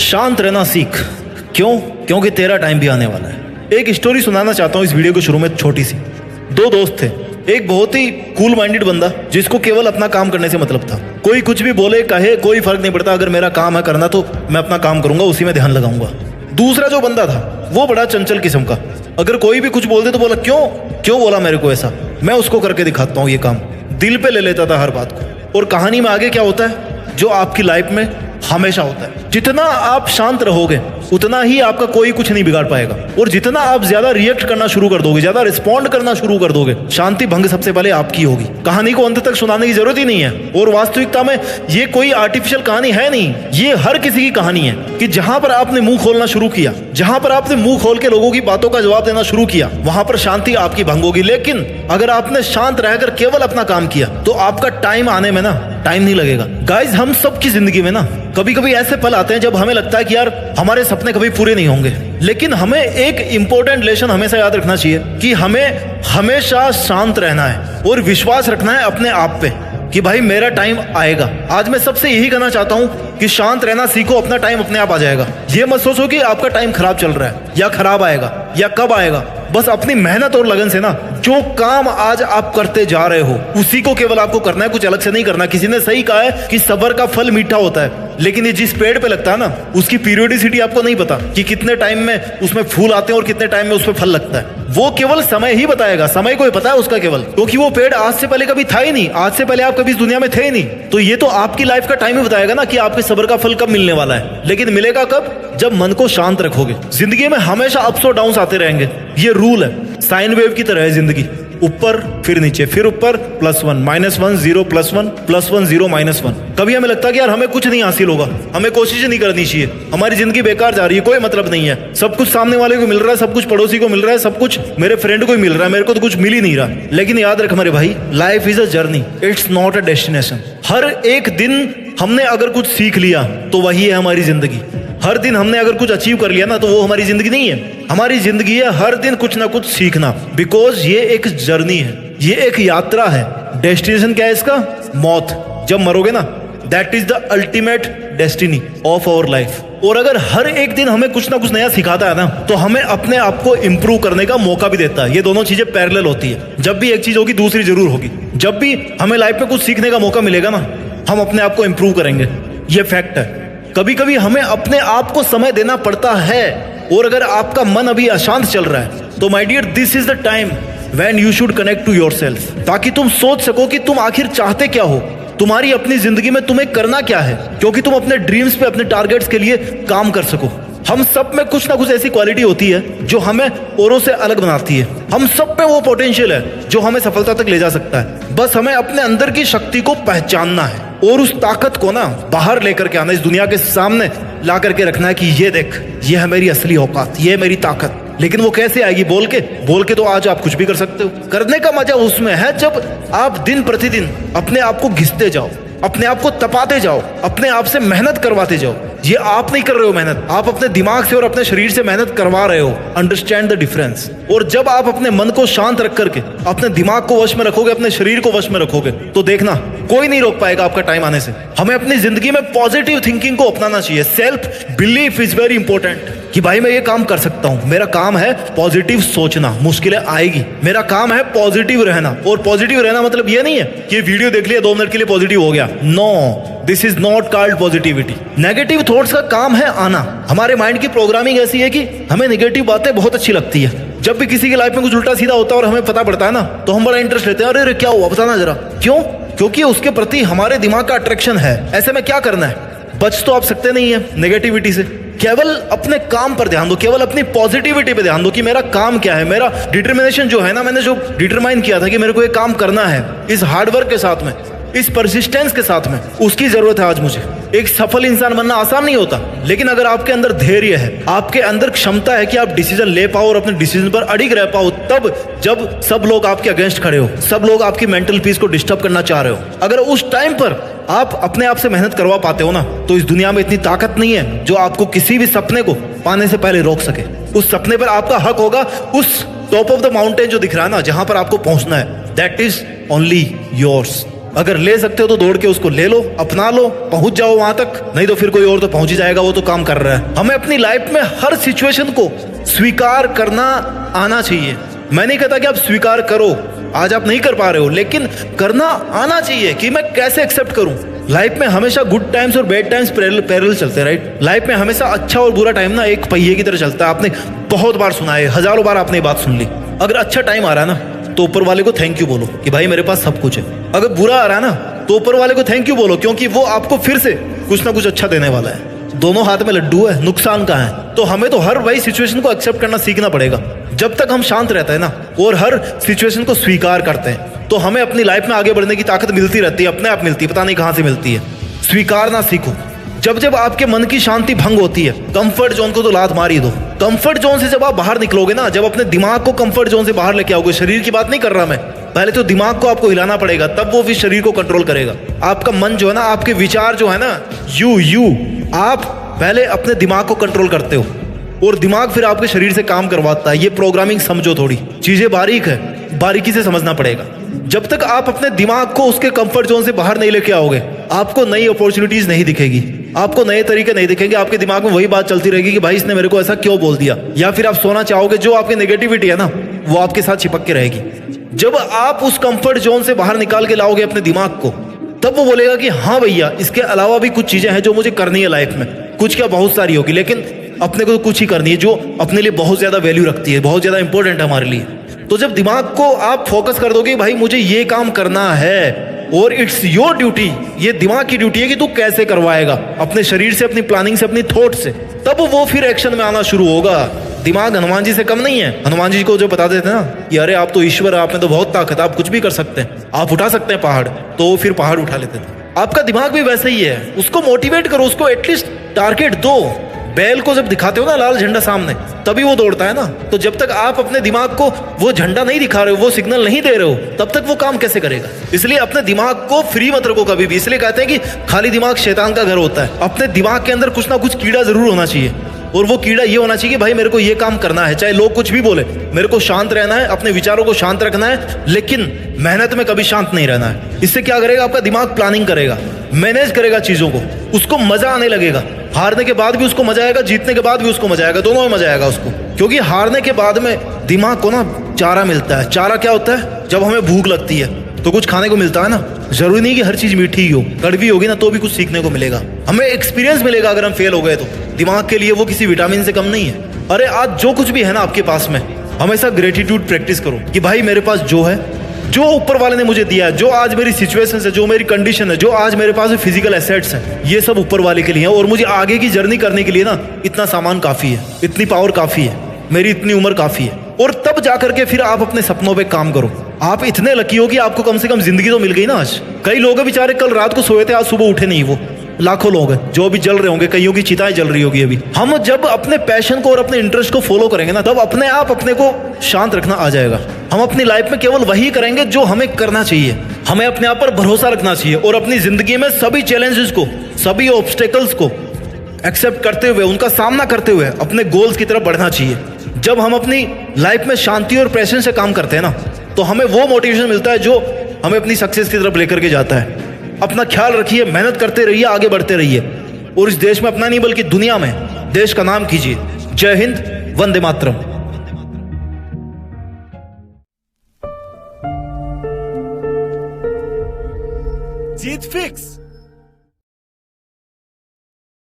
शांत रहना सीख। क्यों? क्योंकि तेरा टाइम भी आने वाला है। एक स्टोरी सुनाना चाहता हूँ इस वीडियो के शुरू में, छोटी सी। दो दोस्त थे। एक बहुत ही कूल माइंडेड बंदा जिसको केवल अपना काम करने से मतलब था। कोई कुछ भी बोले कहे कोई फर्क नहीं पड़ता, अगर मेरा काम है करना तो मैं अपना काम करूंगा, उसी में ध्यान लगाऊंगा। दूसरा जो बंदा था वो बड़ा चंचल किस्म का। अगर कोई भी कुछ बोल दे तो बोला क्यों क्यों बोला मेरे को ऐसा, मैं उसको करके दिखाता हूँ ये काम। दिल पे ले लेता था हर बात को। और कहानी में आगे क्या होता है जो आपकी लाइफ में हमेशा होता है, जितना आप शांत रहोगे उतना ही आपका कोई कुछ नहीं बिगाड़ पाएगा। और जितना आप ज्यादा रिएक्ट करना शुरू कर दोगे, ज्यादा रिस्पॉन्ड करना शुरू कर दोगे, शांति भंग सबसे पहले आपकी होगी। कहानी को अंत तक सुनाने की जरूरत ही नहीं है। और वास्तविकता में ये कोई आर्टिफिशियल कहानी है नहीं, ये हर किसी की कहानी है कि जहां पर आपने मुंह खोलना शुरू किया, जहां पर आपने मुंह खोल के लोगों की बातों का जवाब देना शुरू किया, वहां पर शांति आपकी भंग होगी। लेकिन अगर आपने शांत रहकर केवल अपना काम किया तो आपका टाइम आने में ना टाइम नहीं लगेगा। गाइज, हम सबकी जिंदगी में ना कभी कभी ऐसे पल आते हैं जब हमें लगता है कि यार हमारे सपने कभी पूरे नहीं होंगे। लेकिन हमें एक इंपॉर्टेंट लेसन हमेशा याद रखना चाहिए कि हमें हमेशा शांत रहना है और विश्वास रखना है अपने आप पे कि भाई मेरा टाइम आएगा। आज मैं सबसे यही कहना चाहता हूँ कि शांत रहना सीखो, अपना टाइम अपने आप आ जाएगा। ये मत सोचो कि आपका टाइम खराब चल रहा है या खराब आएगा या कब आएगा। बस अपनी मेहनत और लगन से ना जो काम आज आप करते जा रहे हो उसी को केवल आपको करना है, कुछ अलग से नहीं करना। किसी ने सही कहा है कि सब्र का फल मीठा होता है, लेकिन ये जिस पेड़ पे लगता है ना उसकी पीरियोडिसिटी आपको नहीं पता कि कितने टाइम में उसमें फूल आते हैं और कितने टाइम में उसमें फल लगता है। वो केवल समय ही बताएगा, समय को ही पता है उसका केवल, क्योंकि वो पेड़ आज से पहले कभी था ही नहीं, आज से पहले आप कभी इस दुनिया में थे ही नहीं। तो ये तो आपकी लाइफ का टाइम ही बताएगा ना कि आपके सब्र का फल कब मिलने वाला है। लेकिन मिलेगा कब? जब मन को शांत रखोगे। जिंदगी में हमेशा अप्स और डाउन्स आते रहेंगे, ये रूल है। साइन वेव की तरह है जिंदगी, ऊपर फिर नीचे फिर ऊपर, +1 -1 0 +1 +1 0 -1। कभी हमें लगता है कि यार हमें कुछ नहीं हासिल होगा, हमें कोशिश नहीं करनी चाहिए, हमारी जिंदगी बेकार जा रही है, कोई मतलब नहीं है, सब कुछ सामने वाले को मिल रहा है, सब कुछ पड़ोसी को मिल रहा है, सब कुछ मेरे फ्रेंड को ही मिल रहा है, मेरे को तो कुछ मिल ही नहीं रहा। लेकिन याद रख मेरे भाई, life is a journey, it's not a destination. हर एक दिन हमने अगर कुछ सीख लिया तो वही है हमारी जिंदगी। हर दिन हमने अगर कुछ अचीव कर लिया ना तो वो हमारी जिंदगी नहीं है। हमारी जिंदगी है हर दिन कुछ ना कुछ सीखना, बिकॉज ये एक जर्नी है, ये एक यात्रा है। डेस्टिनेशन क्या है इसका? मौत। जब मरोगे ना, that is the ultimate destiny of our life. और अगर हर एक दिन हमें कुछ ना कुछ नया सिखाता है ना तो हमें अपने आप को इंप्रूव करने का मौका भी देता है। ये दोनों चीजें पैरेलल होती है। जब भी एक चीज होगी दूसरी जरूर होगी। जब भी हमें लाइफ में कुछ सीखने का मौका मिलेगा ना, हम अपने आप को इंप्रूव करेंगे, ये फैक्ट है। कभी कभी हमें अपने आप को समय देना पड़ता है। और अगर आपका मन अभी अशांत चल रहा है तो my dear, this is the time when you should connect to yourself, ताकि तुम सोच सको कि तुम आखिर चाहते क्या हो, तुम्हारी अपनी जिंदगी में तुम्हें करना क्या है, क्योंकि तुम अपने ड्रीम्स पे, अपने टारगेट्स के लिए काम कर सको। हम सब में कुछ ना कुछ ऐसी क्वालिटी होती है जो हमें औरों से अलग बनाती है। हम सब में वो पोटेंशियल है जो हमें सफलता तक ले जा सकता है। बस हमें अपने अंदर की शक्ति को पहचानना है और उस ताकत को ना बाहर लेकर के आना, इस दुनिया के सामने ला करके रखना है कि ये देख, ये है मेरी असली औकात, ये है मेरी ताकत। लेकिन वो कैसे आएगी? बोल के तो आज आप कुछ भी कर सकते हो। करने का मजा उसमें है जब आप दिन प्रतिदिन अपने आप को घिसते जाओ, अपने आप को तपाते जाओ, अपने आप से मेहनत करवाते जाओ। ये आप नहीं कर रहे हो मेहनत, आप अपने दिमाग से और अपने शरीर से मेहनत करवा रहे हो। Understand the difference. और जब आप अपने मन को शांत रख करके अपने दिमाग को वश में रखोगे, अपने शरीर को वश में रखोगे, तो देखना कोई नहीं रोक पाएगा आपका टाइम आने से। हमें अपनी जिंदगी में पॉजिटिव थिंकिंग को अपनाना चाहिए। Self belief is very important कि भाई मैं ये काम कर सकता हूं, मेरा काम है पॉजिटिव सोचना, मुश्किलें आएगी, मेरा काम है पॉजिटिव रहना। और पॉजिटिव रहना मतलब ये नहीं है कि वीडियो देख लिया 2 मिनट के लिए पॉजिटिव हो गया। No, this is not called positivity. Negative thoughts का काम है आना। हमारे माइंड की प्रोग्रामिंग ऐसी है कि हमें नेगेटिव बातें बहुत अच्छी लगती है। जब भी किसी की लाइफ में कुछ उल्टा सीधा होता है और हमें पता पड़ता है ना, तो हम बड़ा इंटरेस्ट लेते हैं। अरे क्या हुआ, बताना जरा। क्यों? क्योंकि उसके प्रति हमारे दिमाग का अट्रैक्शन है। ऐसे में क्या करना है? बच तो आप सकते नहीं है नेगेटिविटी से। केवल अपने काम पर ध्यान दो, केवल अपनी पॉजिटिविटी पे ध्यान दो कि मेरा काम क्या है। मेरा डिटर्मिनेशन जो है ना, मैंने जो डिटरमाइन किया था कि मेरे को ये काम करना है, इस हार्डवर्क के साथ में, इस परसिस्टेंस के साथ में, उसकी जरूरत है आज मुझे। एक सफल इंसान बनना आसान नहीं होता, लेकिन अगर आपके अंदर धैर्य है, आपके अंदर क्षमता है कि आप डिसीजन ले पाओ और अपने डिसीजन पर अडिग रह पाओ, तब जब सब लोग आपके अगेंस्ट खड़े हो, सब लोग आपकी मेंटल पीस को डिस्टर्ब करना चाह रहे हो, अगर उस टाइम पर आप अपने आप से मेहनत करवा पाते हो ना, तो इस दुनिया में इतनी ताकत नहीं है जो आपको किसी भी सपने को पाने से पहले रोक सके। उस सपने पर आपका हक होगा। उस टॉप ऑफ द माउंटेन जो दिख रहा है ना, जहां पर आपको पहुंचना है, दैट इज ओनली योर्स। अगर ले सकते हो तो दौड़ के उसको ले लो, अपना लो, पहुंच जाओ वहां तक, नहीं तो फिर कोई और तो पहुंच ही जाएगा, वो तो काम कर रहा है। हमें अपनी लाइफ में हर सिचुएशन को स्वीकार करना आना चाहिए। मैं नहीं कहता कि आप स्वीकार करो, आज आप नहीं कर पा रहे हो, लेकिन करना आना चाहिए कि मैं कैसे एक्सेप्ट करूं। लाइफ में हमेशा गुड टाइम्स और बैड टाइम्स पैरेलल चलते हैं, राइट। लाइफ में हमेशा अच्छा और बुरा टाइम ना एक पहिए की तरह चलता है। आपने बहुत बार सुना है, हजारों बार आपने ये बात सुन ली। अगर अच्छा टाइम आ रहा है ना तो ऊपर वाले को थैंक यू बोलो कि भाई मेरे पास सब कुछ है। अगर बुरा आ रहा है ना तो ऊपर वाले को थैंक यू बोलो, क्योंकि वो आपको फिर से कुछ ना कुछ अच्छा देने वाला है। दोनों हाथ में लड्डू है, नुकसान कहाँ है। तो हमें तो हर वही सिचुएशन को एक्सेप्ट करना सीखना पड़ेगा। जब तक हम शांत रहते हैं ना और हर सिचुएशन को स्वीकार करते हैं तो हमें अपनी लाइफ में आगे बढ़ने की ताकत मिलती रहती है, अपने आप मिलती है, पता नहीं कहां से मिलती है। स्वीकारना सीखो। जब जब आपके मन की शांति भंग होती है, कंफर्ट जोन को तो लात मार ही दो। कंफर्ट जोन से जब आप बाहर निकलोगे ना, जब अपने दिमाग को कंफर्ट जोन से बाहर लेके आओगे, शरीर की बात नहीं कर रहा मैं, पहले तो दिमाग को आपको हिलाना पड़ेगा, तब वो फिर शरीर को कंट्रोल करेगा। आपका मन जो है ना, आपके विचार जो है ना, यू आप पहले अपने दिमाग को कंट्रोल करते हो और दिमाग फिर आपके शरीर से काम करवाता है। ये प्रोग्रामिंग समझो, थोड़ी चीजें बारीक है, बारीकी से समझना पड़ेगा। जब तक आप अपने दिमाग को उसके कंफर्ट जोन से बाहर नहीं लेके आओगे, आपको नई अपॉर्चुनिटीज नहीं दिखेगी, आपको नए तरीके नहीं दिखेंगे। आपके दिमाग में वही बात चलती रहेगी कि भाई इसने मेरे को ऐसा क्यों बोल दिया। या फिर आप सोना चाहोगे, जो आपकी नेगेटिविटी है ना वो आपके साथ चिपक के रहेगी। जब आप उस कंफर्ट जोन से बाहर निकाल के लाओगे अपने दिमाग को, तब वो बोलेगा कि हाँ भैया, इसके अलावा भी कुछ चीजें हैं जो मुझे करनी है लाइफ में। कुछ क्या, बहुत सारी होगी, लेकिन अपने को कुछ ही करनी है जो अपने लिए बहुत ज्यादा वैल्यू रखती है, बहुत ज्यादा इंपॉर्टेंट है हमारे लिए। तो जब दिमाग को आप फोकस कर दोगे भाई मुझे ये काम करना है और इट्स योर ड्यूटी, ये दिमाग की ड्यूटी है कि तू कैसे करवाएगा, अपने शरीर से, अपनी प्लानिंग से, अपनी थॉट से, तब वो फिर एक्शन में आना शुरू होगा। दिमाग हनुमान जी से कम नहीं है। हनुमान जी को जो बता देते ना कि अरे आप तो ईश्वर है, आप में तो बहुत ताकत है, आप कुछ भी कर सकते हैं, आप उठा सकते हैं पहाड़, तो फिर पहाड़ उठा लेते थे। आपका दिमाग भी वैसे ही है, उसको मोटिवेट करो, उसको एटलीस्ट टारगेट दो। बैल को जब दिखाते हो ना लाल झंडा सामने, तभी वो दौड़ता है ना। तो जब तक आप अपने दिमाग को वो झंडा नहीं दिखा रहे हो, वो सिग्नल नहीं दे रहे हो, तब तक वो काम कैसे करेगा। इसलिए अपने दिमाग को फ्री मत रखो कभी भी। इसलिए कहते हैं कि खाली दिमाग शैतान का घर होता है। अपने दिमाग के अंदर कुछ ना कुछ कीड़ा जरूर होना चाहिए, और वो कीड़ा ये होना चाहिए कि भाई मेरे को ये काम करना है, चाहे लोग कुछ भी बोले, मेरे को शांत रहना है, अपने विचारों को शांत रखना है, लेकिन मेहनत में कभी शांत नहीं रहना है। इससे क्या करेगा, आपका दिमाग प्लानिंग करेगा, मैनेज करेगा चीजों को, उसको मजा आने लगेगा। हारने के बाद भी उसको मजा आएगा, जीतने के बाद भी उसको मजा आएगा, दोनों में मजा आएगा उसको। क्योंकि हारने के बाद में दिमाग को ना चारा मिलता है। चारा क्या होता है, जब हमें भूख लगती है तो कुछ खाने को मिलता है ना। जरूरी नहीं कि हर चीज मीठी ही हो, कड़वी होगी ना तो भी कुछ सीखने को मिलेगा, हमें एक्सपीरियंस मिलेगा। अगर हम फेल हो गए तो दिमाग के लिए वो किसी विटामिन से कम नहीं है। अरे आज जो कुछ भी है ना आपके पास में, हमेशा ग्रेटिट्यूड प्रैक्टिस करो कि भाई मेरे पास जो है, जो ऊपर वाले ने मुझे दिया है, जो आज मेरी सिचुएशन है, जो मेरी कंडीशन है, जो आज मेरे पास फिजिकल एसेट्स हैं, ये सब ऊपर वाले के लिए है। और मुझे आगे की जर्नी करने के लिए ना इतना सामान काफी है, इतनी पावर काफी है, मेरी इतनी उम्र काफी है। और तब जाकर के फिर आप अपने सपनों पे काम करो। आप इतने लकी हो कि आपको कम से कम जिंदगी तो मिल गई ना। आज कई लोग हैं बेचारे, कल रात को सोए थे, आज सुबह उठे नहीं। वो लाखों लोग हैं जो अभी जल रहे होंगे, कईयों की चिताएं जल रही होगी अभी। हम जब अपने पैशन को और अपने इंटरेस्ट को फॉलो करेंगे ना, तब अपने आप अपने को शांत रखना आ जाएगा। हम अपनी लाइफ में केवल वही करेंगे जो हमें करना चाहिए। हमें अपने आप पर भरोसा रखना चाहिए और अपनी जिंदगी में सभी चैलेंजेस को, सभी ऑब्स्टेकल्स को एक्सेप्ट करते हुए, उनका सामना करते हुए अपने गोल्स की तरफ बढ़ना चाहिए। जब हम अपनी लाइफ में शांति और पैशन से काम करते हैं ना, तो हमें वो मोटिवेशन मिलता है जो हमें अपनी सक्सेस की तरफ लेकर के जाता है। अपना ख्याल रखिए, मेहनत करते रहिए, आगे बढ़ते रहिए और इस देश में अपना नहीं बल्कि दुनिया में देश का नाम कीजिए। जय हिंद, वंदे मातरम। जीत फिक्स।